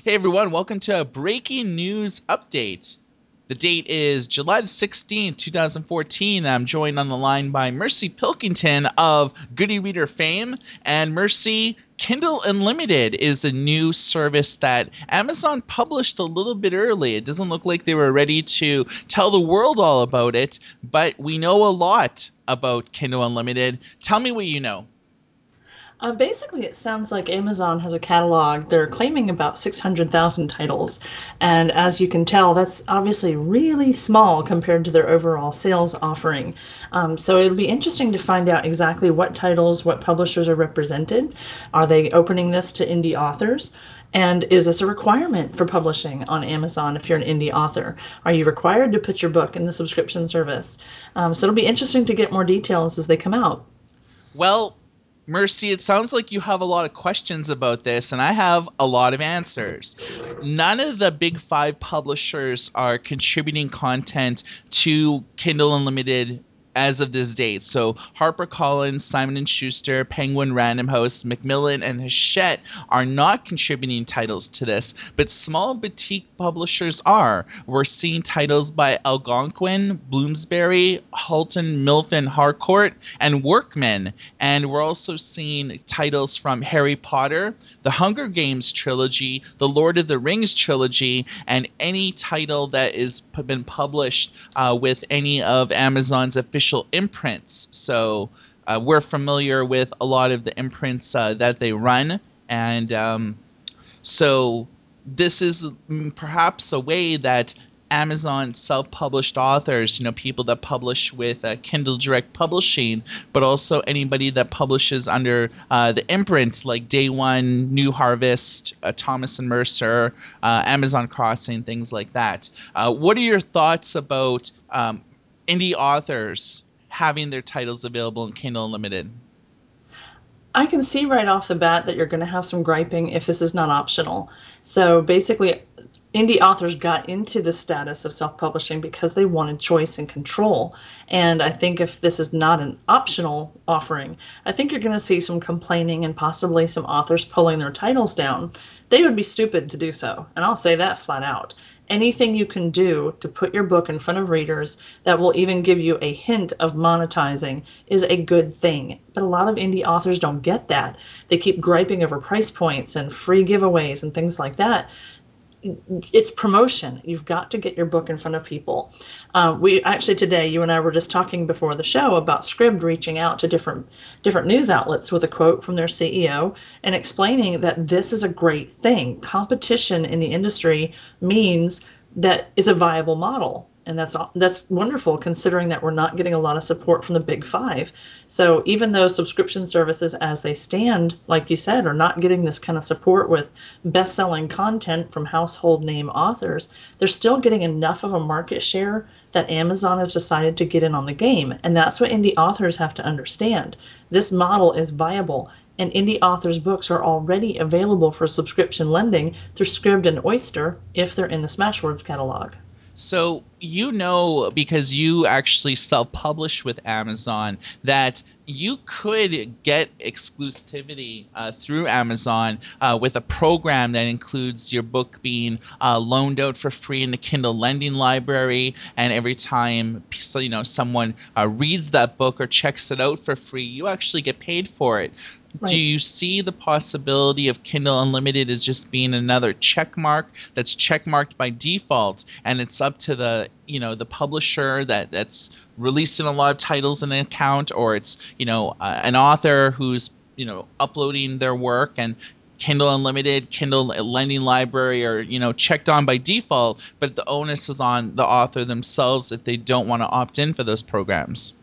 Hey everyone, welcome to a breaking news update. The date is July the 16th, 2014. I'm joined on the line by Mercy Pilkington of Goody Reader fame. And Mercy, Kindle Unlimited is the new service that Amazon published a little bit early. It doesn't look like they were ready to tell the world all about it, but we know a lot about Kindle Unlimited. Tell me what you know. Basically, it sounds like Amazon has a catalog. They're claiming about 600,000 titles. And as you can tell, that's obviously really small compared to their overall sales offering. So it'll be interesting to find out exactly what titles, what publishers are represented. Are they opening this to indie authors? And is this a requirement for publishing on Amazon if you're an indie author? Are you required to put your book in the subscription service? So it'll be interesting to get more details as they come out. Well, Mercy, it sounds like you have a lot of questions about this, and I have a lot of answers. None of the big five publishers are contributing content to Kindle Unlimited as of this date. So HarperCollins, Simon & Schuster, Penguin Random House, Macmillan, and Hachette are not contributing titles to this, but small boutique publishers are. We're seeing titles by Algonquin, Bloomsbury, Halton, Milton Harcourt, and Workman. And we're also seeing titles from Harry Potter, the Hunger Games trilogy, the Lord of the Rings trilogy, and any title that is been published with any of Amazon's official imprints. So we're familiar with a lot of the imprints that they run. And so this is perhaps a way that Amazon self-published authors, people that publish with Kindle Direct Publishing, but also anybody that publishes under the imprints like Day One, New Harvest, Thomas and Mercer, Amazon Crossing, things like that. What are your thoughts about indie authors having their titles available in Kindle Unlimited? I can see right off the bat that you're going to have some griping if this is not optional. So basically, indie authors got into the status of self-publishing because they wanted choice and control. And I think if this is not an optional offering, I think you're going to see some complaining and possibly some authors pulling their titles down. They would be stupid to do so, and I'll say that flat out. Anything you can do to put your book in front of readers that will even give you a hint of monetizing is a good thing. But a lot of indie authors don't get that. They keep griping over price points and free giveaways and things like that. It's promotion. You've got to get your book in front of people. We actually today, you and I were just talking before the show about Scribd reaching out to different news outlets with a quote from their CEO and explaining that this is a great thing. Competition in the industry means that is a viable model. And that's wonderful considering that we're not getting a lot of support from the big five. So even though subscription services as they stand, like you said, are not getting this kind of support with best-selling content from household name authors, they're still getting enough of a market share that Amazon has decided to get in on the game. And that's what indie authors have to understand. This model is viable. And indie authors' books are already available for subscription lending through Scribd and Oyster if they're in the Smashwords catalog. So because you actually self-publish with Amazon, that you could get exclusivity through Amazon with a program that includes your book being loaned out for free in the Kindle Lending Library, and every time someone reads that book or checks it out for free, you actually get paid for it. Do Right. you see the possibility of Kindle Unlimited as just being another check mark that's check marked by default, and it's up to the publisher that's releasing a lot of titles in an account, or it's an author who's uploading their work, and Kindle Unlimited, Kindle Lending Library are checked on by default, but the onus is on the author themselves if they don't want to opt in for those programs?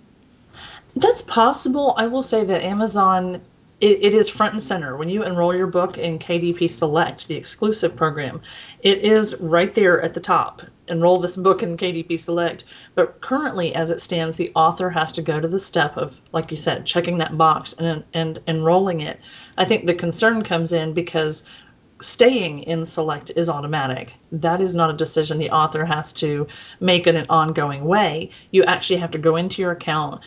That's possible. I will say that Amazon, it is front and center. When you enroll your book in KDP Select, the exclusive program, it is right there at the top. Enroll this book in KDP Select. But currently, as it stands, the author has to go to the step of, like you said, checking that box and enrolling it. I think the concern comes in because staying in Select is automatic. That is not a decision the author has to make in an ongoing way. You actually have to go into your account,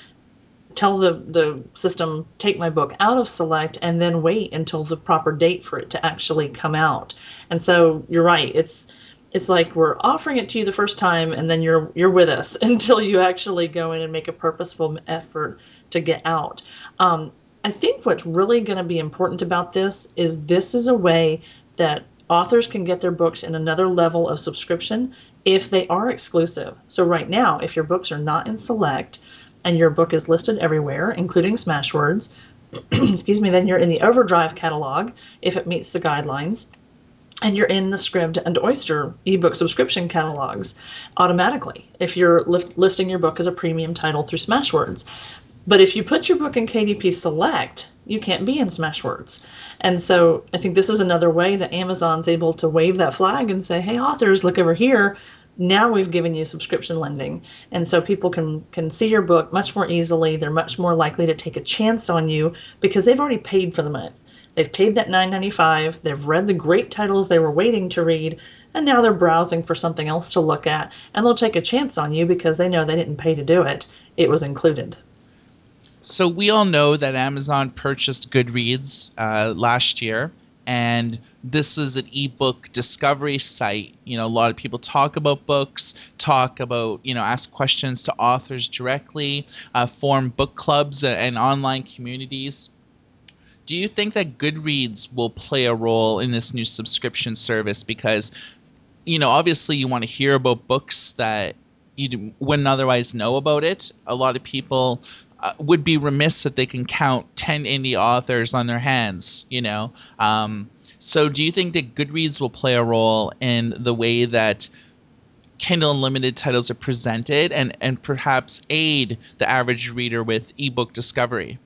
tell the system, take my book out of Select, and then wait until the proper date for it to actually come out. And so you're right. It's like we're offering it to you the first time, and then you're with us until you actually go in and make a purposeful effort to get out. I think what's really going to be important about this is a way that authors can get their books in another level of subscription if they are exclusive. So right now, if your books are not in Select and your book is listed everywhere, including Smashwords, excuse me, then you're in the Overdrive catalog if it meets the guidelines, and you're in the Scribd and Oyster ebook subscription catalogs automatically if you're listing your book as a premium title through Smashwords. But if you put your book in KDP Select, you can't be in Smashwords. And so I think this is another way that Amazon's able to wave that flag and say, hey, authors, look over here. Now we've given you subscription lending. And so people can see your book much more easily. They're much more likely to take a chance on you because they've already paid for the month. They've paid that $9.95. They've read the great titles they were waiting to read, and now they're browsing for something else to look at. And they'll take a chance on you because they know they didn't pay to do it. It was included. So we all know that Amazon purchased Goodreads last year, and this is an ebook discovery site. A lot of people talk about books, ask questions to authors directly, form book clubs and online communities. Do you think that Goodreads will play a role in this new subscription service? Because, obviously you want to hear about books that you wouldn't otherwise know about it. A lot of people would be remiss if they can count 10 indie authors on their hands, So do you think that Goodreads will play a role in the way that Kindle Unlimited titles are presented and perhaps aid the average reader with ebook discovery?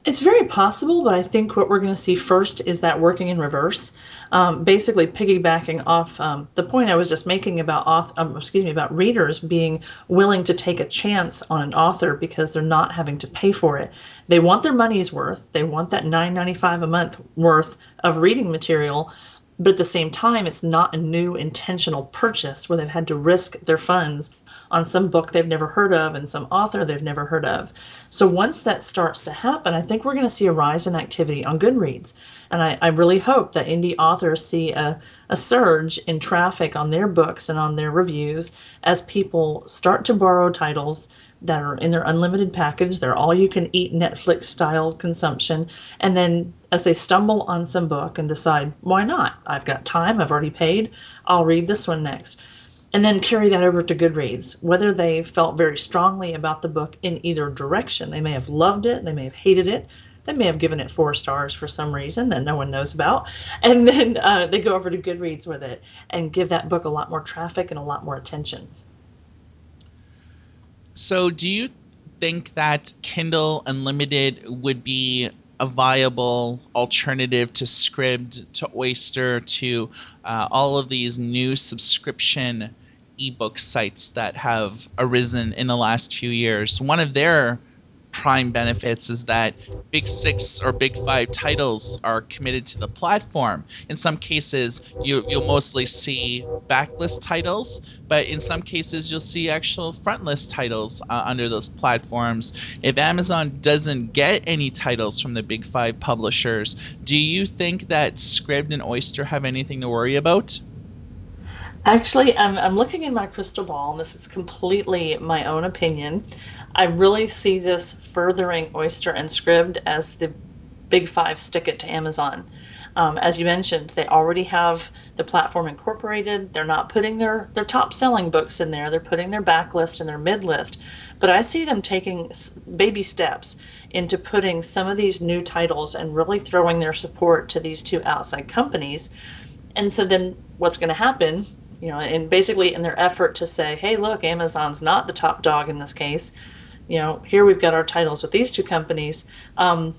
It's very possible, but I think what we're going to see first is that working in reverse, basically piggybacking off the point I was just making about about readers being willing to take a chance on an author because they're not having to pay for it. They want their money's worth. They want that $9.95 a month worth of reading material. But at the same time, it's not a new intentional purchase where they've had to risk their funds on some book they've never heard of and some author they've never heard of. So once that starts to happen, I think we're going to see a rise in activity on Goodreads. And I really hope that indie authors see a surge in traffic on their books and on their reviews as people start to borrow titles that are in their unlimited package. They're all-you-can-eat Netflix-style consumption. And then as they stumble on some book and decide, why not? I've got time. I've already paid. I'll read this one next. And then carry that over to Goodreads, whether they felt very strongly about the book in either direction. They may have loved it. They may have hated it. They may have given it 4 stars for some reason that no one knows about. And then they go over to Goodreads with it and give that book a lot more traffic and a lot more attention. So do you think that Kindle Unlimited would be a viable alternative to Scribd, to Oyster, to all of these new subscription ebook sites that have arisen in the last few years? One of their prime benefits is that big 6 or big 5 titles are committed to the platform. In some cases, you'll mostly see backlist titles, but in some cases you'll see actual frontlist titles under those platforms. If Amazon doesn't get any titles from the big 5 publishers, do you think that Scribd and Oyster have anything to worry about? Actually, I'm looking in my crystal ball, and this is completely my own opinion. I really see this furthering Oyster and Scribd as the big 5 stick it to Amazon. As you mentioned, they already have the platform incorporated. They're not putting their top selling books in there. They're putting their backlist and their mid list. But I see them taking baby steps into putting some of these new titles and really throwing their support to these 2 outside companies. And so then what's going to happen, and basically in their effort to say, hey, look, Amazon's not the top dog in this case. Here we've got our titles with these 2 companies. I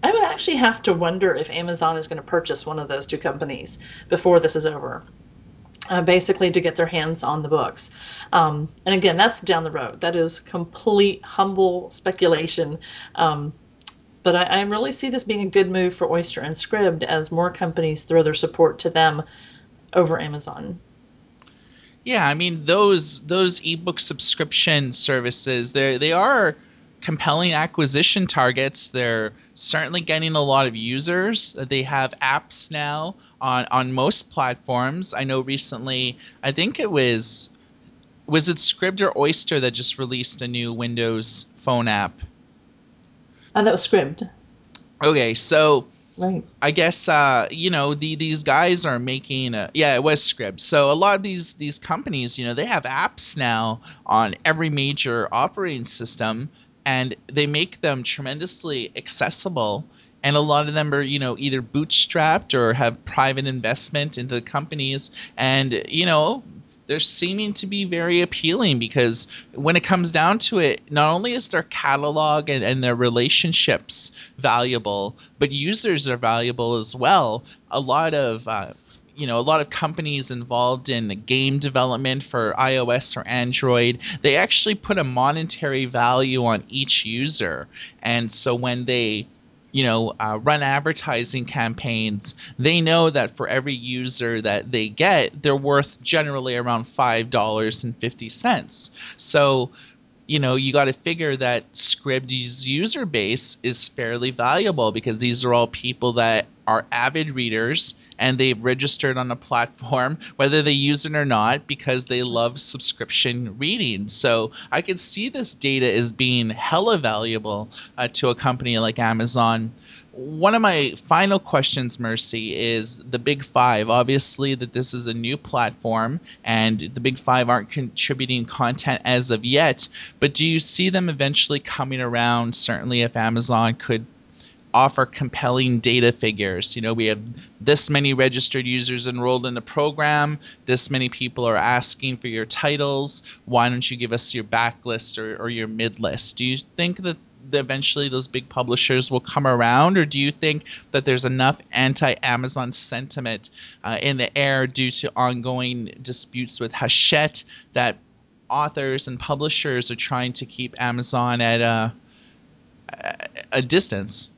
would actually have to wonder if Amazon is going to purchase one of those 2 companies before this is over, basically to get their hands on the books. And again, that's down the road. That is complete humble speculation. But I really see this being a good move for Oyster and Scribd as more companies throw their support to them over Amazon. Yeah, I mean those ebook subscription services, they are compelling acquisition targets. They're certainly getting a lot of users. They have apps now on most platforms. I know recently, I think it was it Scribd or Oyster that just released a new Windows phone app? That was Scribd. Okay, so Right. I guess these guys are making yeah, it was Scribd. So a lot of these companies, they have apps now on every major operating system, and they make them tremendously accessible. And a lot of them are, either bootstrapped or have private investment into the companies. And, they're seeming to be very appealing because when it comes down to it, not only is their catalog and their relationships valuable, but users are valuable as well. A lot of companies involved in game development for iOS or Android, they actually put a monetary value on each user. And so when they run advertising campaigns, they know that for every user that they get, they're worth generally around $5.50. So, you got to figure that Scribd's user base is fairly valuable because these are all people that are avid readers and they've registered on a platform, whether they use it or not, because they love subscription reading. So I could see this data as being hella valuable to a company like Amazon. One of my final questions, Mercy, is the Big Five. Obviously, that this is a new platform, and the Big Five aren't contributing content as of yet. But do you see them eventually coming around? Certainly, if Amazon could offer compelling data figures. We have this many registered users enrolled in the program. This many people are asking for your titles. Why don't you give us your backlist or your mid list? Do you think that eventually those big publishers will come around, or do you think that there's enough anti-Amazon sentiment in the air due to ongoing disputes with Hachette that authors and publishers are trying to keep Amazon at a distance?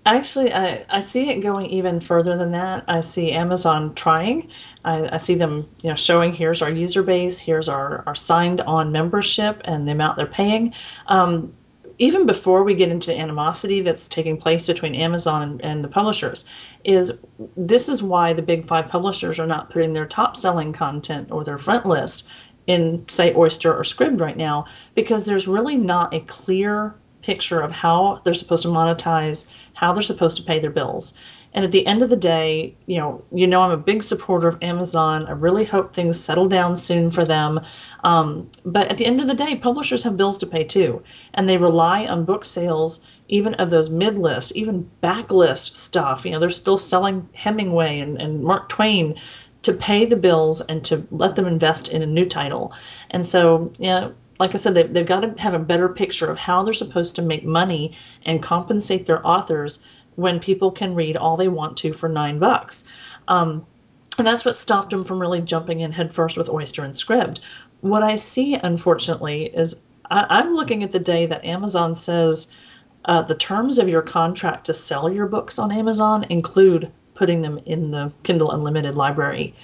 Actually, I see it going even further than that. I see Amazon trying. I see them, showing here's our user base, here's our signed on membership and the amount they're paying. Even before we get into animosity that's taking place between Amazon and the publishers, this is why the big five publishers are not putting their top selling content or their front list in, say, Oyster or Scribd right now, because there's really not a clear picture of how they're supposed to monetize, how they're supposed to pay their bills. And at the end of the day, I'm a big supporter of Amazon. I really hope things settle down soon for them. But at the end of the day, publishers have bills to pay too. And they rely on book sales, even of those mid-list, even backlist stuff. They're still selling Hemingway and Mark Twain to pay the bills and to let them invest in a new title. And so, like I said, they've got to have a better picture of how they're supposed to make money and compensate their authors when people can read all they want to for $9. And that's what stopped them from really jumping in headfirst with Oyster and Scribd. What I see, unfortunately, is I'm looking at the day that Amazon says the terms of your contract to sell your books on Amazon include putting them in the Kindle Unlimited library.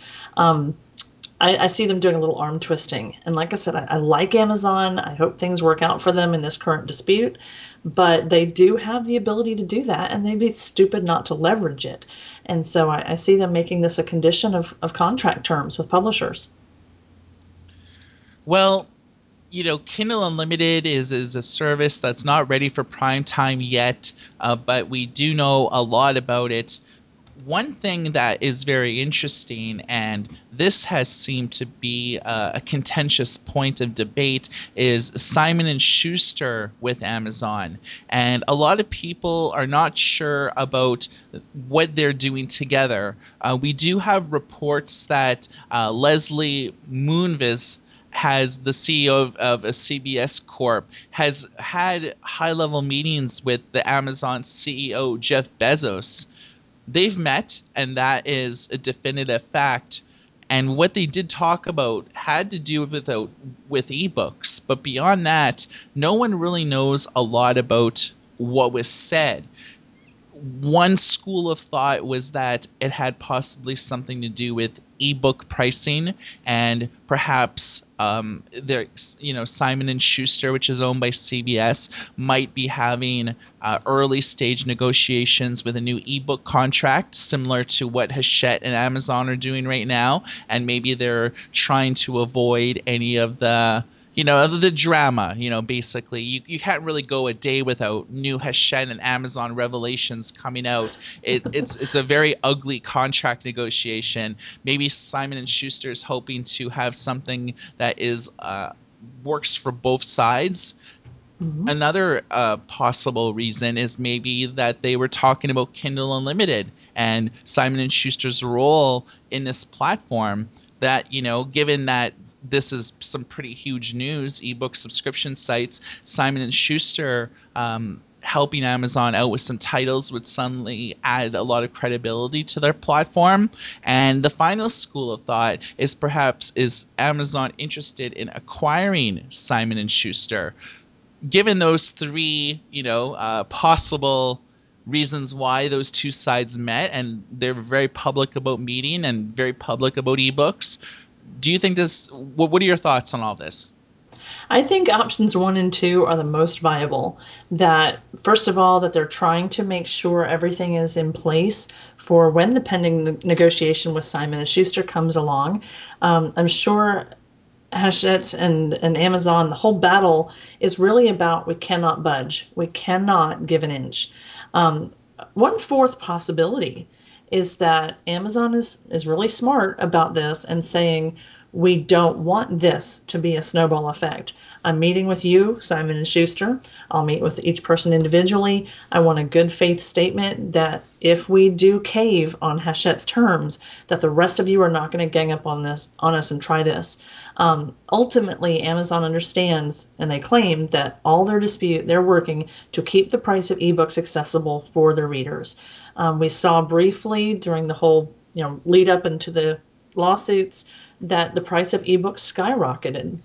I see them doing a little arm twisting. And like I said, I like Amazon. I hope things work out for them in this current dispute. But they do have the ability to do that, and they'd be stupid not to leverage it. And so I see them making this a condition of contract terms with publishers. Well, Kindle Unlimited is a service that's not ready for prime time yet, but we do know a lot about it. One thing that is very interesting, and this has seemed to be a contentious point of debate, is Simon and Schuster with Amazon. And a lot of people are not sure about what they're doing together. We do have reports that Leslie Moonves, the CEO of a CBS Corp, has had high-level meetings with the Amazon CEO, Jeff Bezos. They've met, and that is a definitive fact. And what they did talk about had to do with ebooks. But beyond that, no one really knows a lot about what was said. one school of thought was that it had possibly something to do with ebook pricing, and perhaps Simon and Schuster, which is owned by CBS, might be having early stage negotiations with a new ebook contract similar to what Hachette and Amazon are doing right now, and maybe they're trying to avoid any of the drama. Basically, you can't really go a day without new Hachette and Amazon revelations coming out. It's a very ugly contract negotiation. Maybe Simon and Schuster is hoping to have something that is works for both sides. Mhm. Another possible reason is maybe that they were talking about Kindle Unlimited and Simon and Schuster's role in this platform. That, given that this is some pretty huge news, ebook subscription sites, Simon and Schuster helping Amazon out with some titles would suddenly add a lot of credibility to their platform. And the final school of thought is perhaps is Amazon interested in acquiring Simon and Schuster? Given those three, possible reasons why those two sides met, and they're very public about meeting and very public about ebooks, do you think this? What are your thoughts on all this? I think options 1 and 2 are the most viable. That, first of all, that they're trying to make sure everything is in place for when the pending negotiation with Simon and Schuster comes along. I'm sure Hachette and Amazon, the whole battle is really about we cannot budge, we cannot give an inch. One fourth possibility is that Amazon is really smart about this and saying, we don't want this to be a snowball effect. I'm meeting with you, Simon and Schuster. I'll meet with each person individually. I want a good faith statement that if we do cave on Hachette's terms, that the rest of you are not going to gang up on us and try this. Ultimately, Amazon understands, and they claim that all their dispute, they're working to keep the price of ebooks accessible for their readers. We saw briefly during the whole lead up into the lawsuits that the price of ebooks skyrocketed.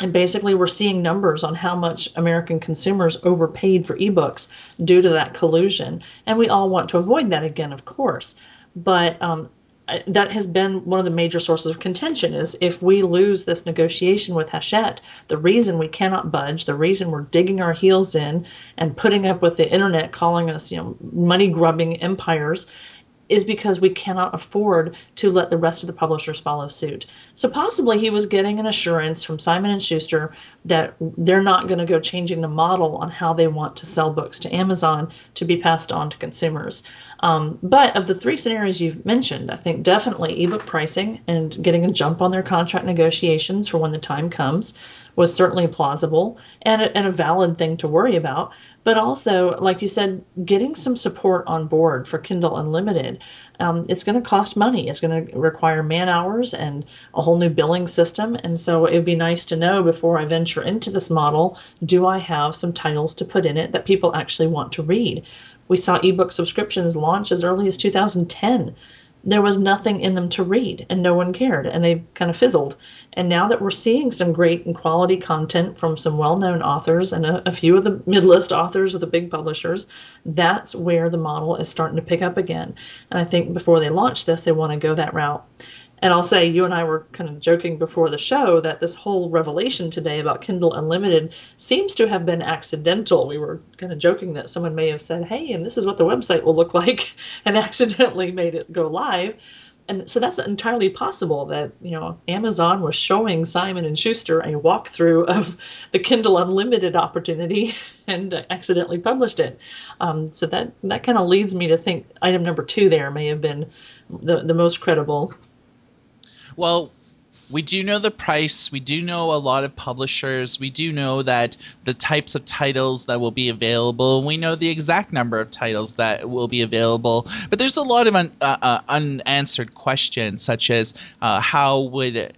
And basically, we're seeing numbers on how much American consumers overpaid for ebooks due to that collusion. And we all want to avoid that again, of course. But that has been one of the major sources of contention is if we lose this negotiation with Hachette, the reason we cannot budge, the reason we're digging our heels in and putting up with the internet calling us, money grubbing empires, is because we cannot afford to let the rest of the publishers follow suit. So possibly he was getting an assurance from Simon and Schuster that they're not going to go changing the model on how they want to sell books to Amazon to be passed on to consumers. But of the three scenarios you've mentioned, I think definitely ebook pricing and getting a jump on their contract negotiations for when the time comes was certainly plausible and a valid thing to worry about. But also, like you said, getting some support on board for Kindle Unlimited. It's going to cost money. It's going to require man hours and a whole new billing system. And so it would be nice to know before I venture into this model, do I have some titles to put in it that people actually want to read? We saw ebook subscriptions launch as early as 2010. There was nothing in them to read and no one cared, and they kind of fizzled. And now that we're seeing some great and quality content from some well-known authors and a few of the mid-list authors with the big publishers, that's where the model is starting to pick up again. And I think before they launch this, they want to go that route. And I'll say, you and I were kind of joking before the show that this whole revelation today about Kindle Unlimited seems to have been accidental. We were kind of joking that someone may have said, hey, and this is what the website will look like, and accidentally made it go live. And so that's entirely possible that, Amazon was showing Simon and Schuster a walkthrough of the Kindle Unlimited opportunity and accidentally published it. So that kind of leads me to think item number 2 there may have been the most credible. Well, we do know the price. We do know a lot of publishers. We do know that the types of titles that will be available. We know the exact number of titles that will be available. But there's a lot of unanswered questions, such as how would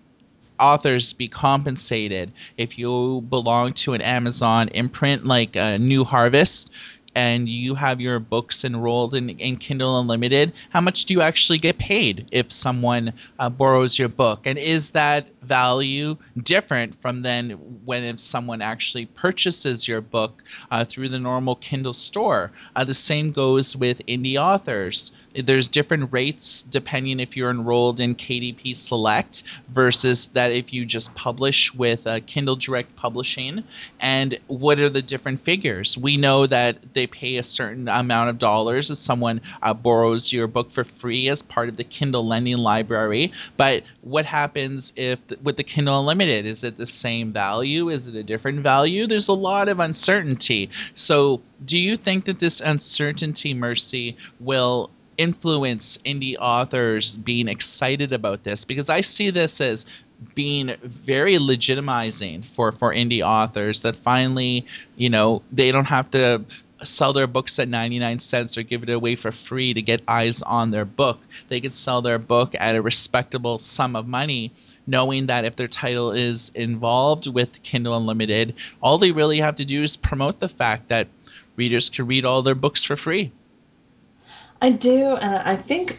authors be compensated if you belong to an Amazon imprint like New Harvest and you have your books enrolled in Kindle Unlimited? How much do you actually get paid if someone borrows your book? And is that value different from then when if someone actually purchases your book through the normal Kindle store? The same goes with indie authors. There's different rates depending if you're enrolled in KDP Select versus that if you just publish with Kindle Direct Publishing. And what are the different figures? We know that they pay a certain amount of dollars if someone borrows your book for free as part of the Kindle Lending Library. But what happens if with the Kindle Unlimited? Is it the same value? Is it a different value? There's a lot of uncertainty. So do you think that this uncertainty, Mercy, will influence indie authors being excited about this? Because I see this as being very legitimizing for indie authors, that finally, they don't have to sell their books at 99 cents or give it away for free to get eyes on their book. They could sell their book at a respectable sum of money, knowing that if their title is involved with Kindle Unlimited, all they really have to do is promote the fact that readers can read all their books for free. I do, and I think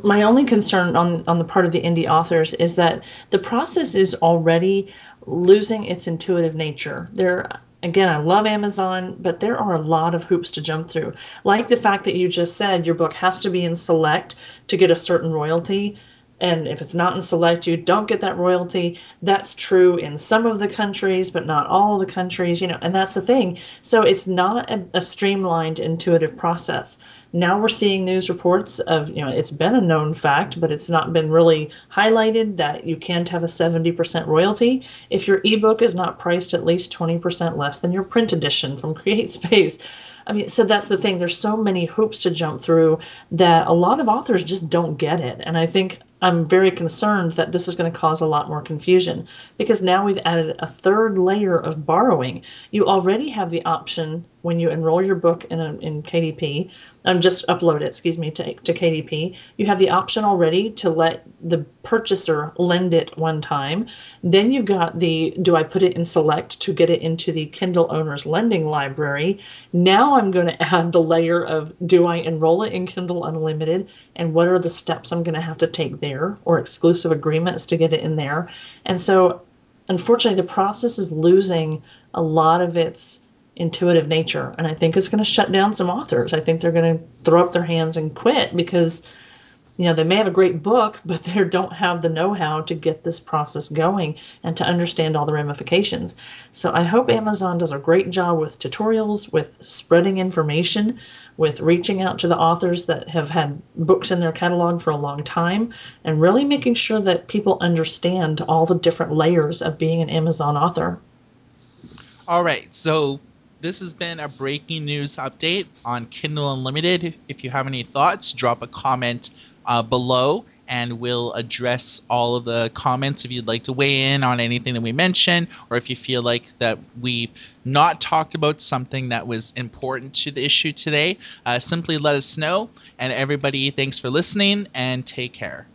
my only concern on the part of the indie authors is that the process is already losing its intuitive nature. Again, I love Amazon, but there are a lot of hoops to jump through. Like the fact that you just said your book has to be in Select to get a certain royalty. And if it's not in Select, you don't get that royalty. That's true in some of the countries, but not all of the countries, and that's the thing. So it's not a streamlined, intuitive process. Now we're seeing news reports of, it's been a known fact, but it's not been really highlighted that you can't have a 70% royalty if your ebook is not priced at least 20% less than your print edition from CreateSpace. I mean, so that's the thing. There's so many hoops to jump through that a lot of authors just don't get it. And I think I'm very concerned that this is going to cause a lot more confusion because now we've added a third layer of borrowing. You already have the option when you enroll your book in KDP, just upload it, excuse me, to KDP. You have the option already to let the purchaser lend it one time. Then you've got do I put it in Select to get it into the Kindle Owner's Lending Library? Now I'm going to add the layer of, do I enroll it in Kindle Unlimited? And what are the steps I'm going to have to take there, or exclusive agreements to get it in there? And so, unfortunately, the process is losing a lot of its intuitive nature. And I think it's going to shut down some authors. I think they're going to throw up their hands and quit because, they may have a great book, but they don't have the know-how to get this process going and to understand all the ramifications. So I hope Amazon does a great job with tutorials, with spreading information, with reaching out to the authors that have had books in their catalog for a long time, and really making sure that people understand all the different layers of being an Amazon author. All right, so this has been a breaking news update on Kindle Unlimited. If you have any thoughts, drop a comment below, and we'll address all of the comments if you'd like to weigh in on anything that we mentioned, or if you feel like that we've not talked about something that was important to the issue today, simply let us know. And everybody, thanks for listening and take care.